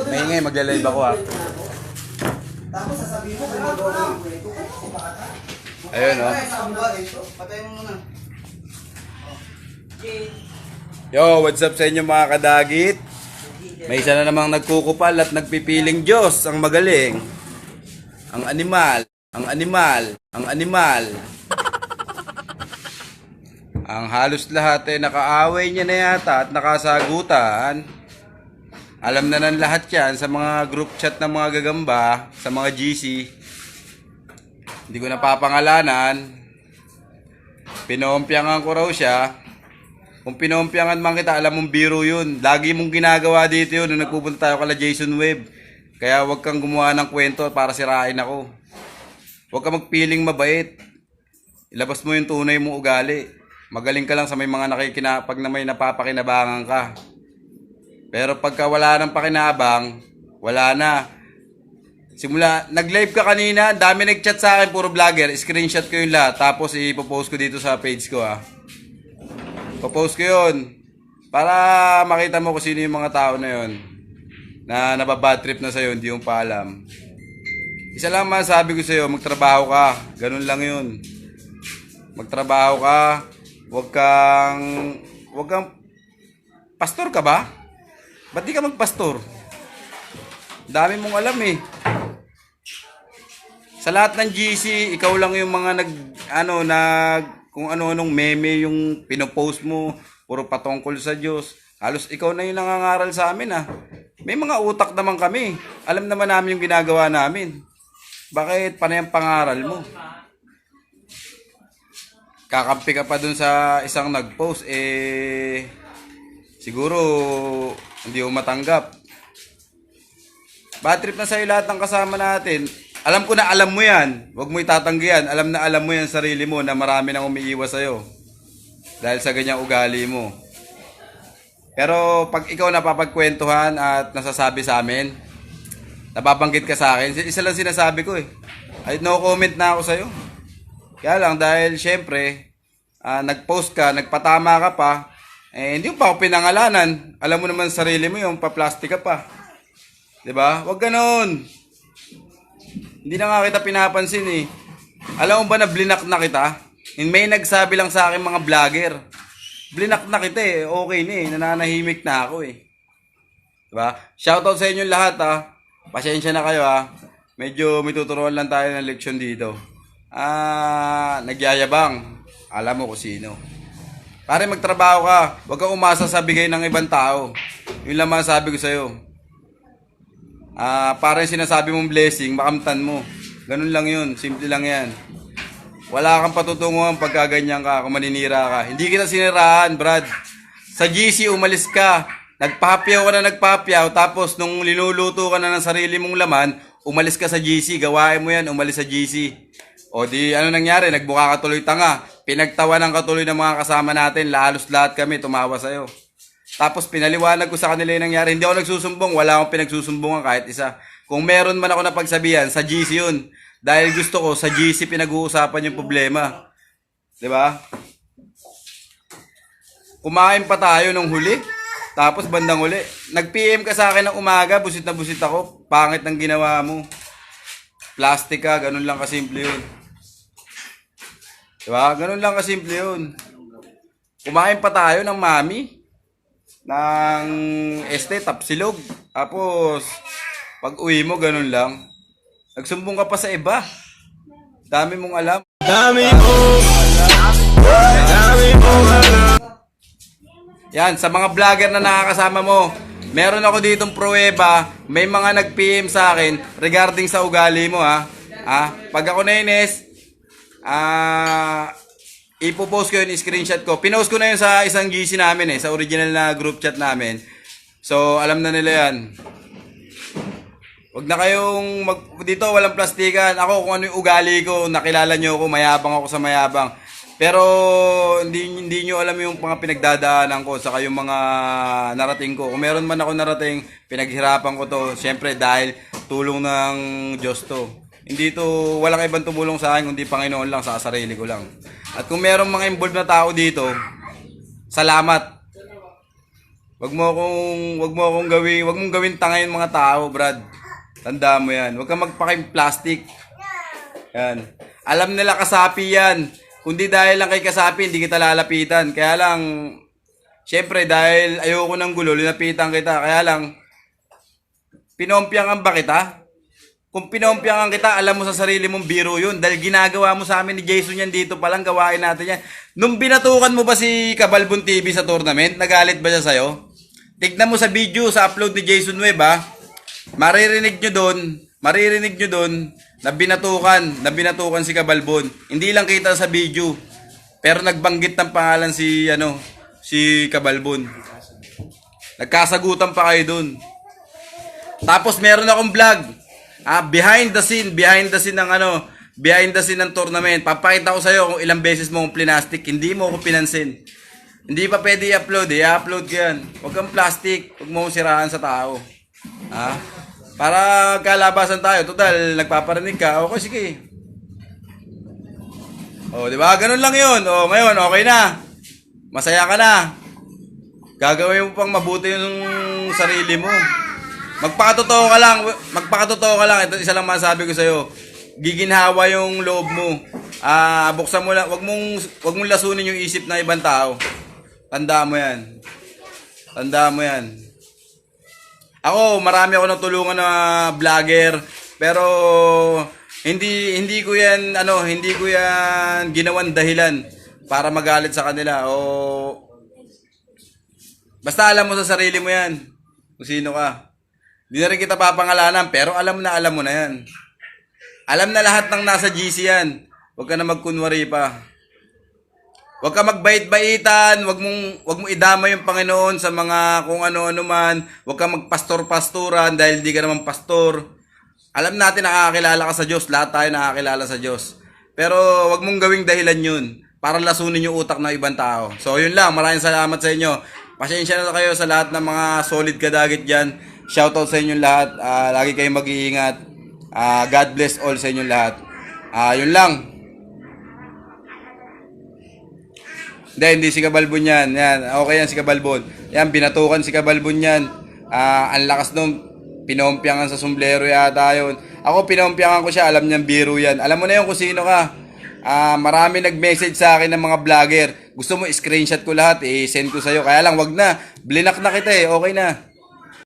Maingay, magla-live ako ha. Tapos sasabihin mo, gumagawa ng kwento. Ayun o. Patay mo muna. Yo, what's up sa inyo mga kadagit? May isa na namang nagkukupal at nagpipiling Diyos ang magaling. Ang animal, ang animal, ang animal. Ang halos lahat ay nakaaway niya na yata at nakasagutan. Alam na ng lahat yan sa mga group chat ng mga gagamba, sa mga GC. Hindi ko napapangalanan. Pinompyangan ko raw siya. Kung pinompyangan man kita, alam mong biro yun. Lagi mong ginagawa dito yun nung nagpupunta tayo kala Jason Webb. Kaya huwag kang gumawa ng kwento para sirain ako. Huwag kang magpiling mabait. Ilabas mo yung tunay mong ugali. Magaling ka lang sa may mga pag na may napapakinabangan ka. Pero pagka wala nang pakinabang, wala na. Simula, nag-live ka kanina, dami nag-chat sa akin, puro vlogger. Screenshot ko yung lahat, tapos ipopost ko dito sa page ko ha. Popost ko yun. Para makita mo kung sino yung mga tao na yun. Na nababad trip na sa'yo, hindi yung paalam. Isa lang masabi ko sa'yo, magtrabaho ka. Ganun lang yun. Magtrabaho ka. Huwag kang, pastor ka ba? Ba't di ka magpastor? Dami mong alam eh. Sa lahat ng GC, ikaw lang yung mga kung ano-anong meme yung pinopost mo, puro patungkol sa Diyos. Halos ikaw na yung nangangaral sa amin ah. May mga utak naman kami. Alam naman namin yung ginagawa namin. Bakit panay ang pangaral mo? Kakampi ka pa dun sa isang nag-post, siguro hindi mo matanggap. Bad trip na sa'yo lahat ng kasama natin. Alam ko na alam mo yan. Huwag mo itatanggi yan. Alam na alam mo yan sarili mo na marami nang umiiwas sa'yo. Dahil sa ganyang ugali mo. Pero pag ikaw napapagkwentuhan at nasasabi sa amin, nababanggit ka sa akin, isa lang sinasabi ko eh. Ay, no comment na ako sa'yo. Kaya lang dahil syempre, nag-post ka, nagpatama ka pa, hindi mo pa ako pinangalanan. Alam mo naman sarili mo yung pa-plastic ka pa. 'Di ba? Huwag ganoon. Hindi na nga kita pinapansin eh. Alam mo ba na blinak na kita? May nagsabi lang sa akin mga vlogger. Blinak na kita eh. Okay na eh. Nananahimik na ako eh. 'Di ba? Shoutout sa inyo lahat ah. Pasensya na kayo ah. Medyo may tuturuan lang tayo ng leksyon dito. Nagyayabang. Alam mo kung sino. Pare, magtrabaho ka. Huwag kang umasa sa bigay ng ibang tao. Yun lang masasabi ko sa'yo. Pare, sinasabi mong blessing, makamtan mo. Ganun lang yun. Simple lang yan. Wala kang patutunguhan pagka ganyan ka, kung maninira ka. Hindi kita siniraan, Brad. Sa GC, umalis ka. Nagpapyaw ka na nagpapyaw. Tapos, nung linuluto ka na ng sarili mong laman, umalis ka sa GC. Gawain mo yan, umalis sa GC. O di, ano nangyari? Nagbuka ka tuloy tanga. Pinagtawanan ka tuloy ng mga kasama natin. Halos lahat kami tumawa sa'yo. Tapos pinaliwanag ko sa kanila yung nangyari. Hindi ako nagsusumbong. Wala akong pinagsusumbungan kahit isa. Kung meron man ako napagsabihan, sa GC yun. Dahil gusto ko, sa GC pinag-uusapan yung problema. Diba? Kumain pa tayo nung huli. Tapos bandang huli. Nag-PM ka sa akin ng umaga. Busit na busit ako. Pangit ng ginawa mo. Plastic ka. Ganun lang kasimple yun. Diba? Ganun lang kasimple yun. Kumain pa tayo ng mami. Ng tapsilog. Tapos, pag uwi mo, ganun lang. Nagsumbong ka pa sa iba. Dami mong alam. Dami mong alam. Yan, sa mga vlogger na nakakasama mo, meron ako ditong pruweba. May mga nag-PM sa akin regarding sa ugali mo ha. Pag ako nainis, ipopost ko yun, screenshot ko. Pinost ko na yun sa isang GC namin sa original na group chat namin. So, alam na nila yan. Huwag na kayong dito, walang plastikan. Ako, kung ano yung ugali ko, nakilala nyo ako, mayabang ako sa mayabang. Pero, hindi nyo alam yung mga pinagdadaanan ko, saka yung mga narating ko. Kung meron man ako narating, pinaghirapan ko to. Siyempre, dahil tulong ng Diyos to. Hindi to, walang ibang tumulong sa akin, kundi Panginoon lang, sa sarili ko lang. At kung meron mga involved na tao dito, salamat. Wag mong gawin tanga yung mga tao, Brad. Tandaan mo yan. Huwag kang magpaking plastic. Yan. Alam nila kasapi yan. Kundi dahil lang kay kasapi, hindi kita lalapitan. Kaya lang, syempre, dahil ayoko ng gulo, linapitan kita. Kaya lang, pinompyangan ba kita? Kung pinompyangan kita, alam mo sa sarili mong biro yun. Dahil ginagawa mo sa amin ni Jason yan dito palang, gawain natin yan. Nung binatukan mo ba si Cabalbon TV sa tournament, nagalit ba siya sa'yo? Tignan mo sa video, sa upload ni Jason Webb, ha? Maririnig nyo doon na binatukan si Cabalbon. Hindi lang kita sa video, pero nagbanggit ng pangalan si Cabalbon. Nagkasagutan pa kayo doon. Tapos meron akong vlog, behind the scene ng tournament. Papakita ko sa'yo kung ilang beses mo akong plinastic, hindi mo ako pinansin. Hindi pa pwede i-upload, i-upload ko yan. Huwag kang plastic, huwag mo akong siraan sa tao. Para kalabasan tayo. Total, nagpaparinig ka. Okay, sige. Di ba? Ganun lang yun. Ngayon, okay na. Masaya ka na. Gagawin mo pang mabuti yung sarili mo. Magpakatotoo ka lang. Ito isa lang masabi ko sa'yo. Giginhawa yung loob mo. Buksan mo lang. Wag mong lasunin yung isip ng ibang tao. Tandaan mo yan. Ako, marami ako natulungan na vlogger, pero hindi ko yan ginawan dahilan para magalit sa kanila basta alam mo sa sarili mo yan kung sino ka. Hindi na rin kita papangalanan, pero alam mo na yan. Alam na lahat ng nasa GC yan. Huwag ka na magkunwari pa. Huwag ka magbait-baitan, huwag mong idama yung Panginoon sa mga kung ano-ano man. Huwag ka magpastor-pastoran dahil di ka naman pastor. Alam natin nakakakilala ka sa Diyos, lahat tayo nakakakilala sa Diyos. Pero huwag mong gawing dahilan yun para lasunin yung utak ng ibang tao. So yun lang, maraming salamat sa inyo. Pasensya na kayo sa lahat ng mga solid kadagit dyan. Shoutout sa inyong lahat, lagi kayong mag-iingat. God bless all sa inyong lahat. Yun lang. Hindi si Cabalbon yan. Okay yan si Cabalbon. Yan, binatukan si Cabalbon yan. Ang lakas nung pinompyangan sa sombrero yata yun. Ako, pinompyangan ko siya. Alam niyang biro yan. Alam mo na yun kung sino ka. Marami nag-message sa akin ng mga vlogger. Gusto mo, screenshot ko lahat. I-send ko sa'yo. Kaya lang, wag na. Blinak na kita Okay na.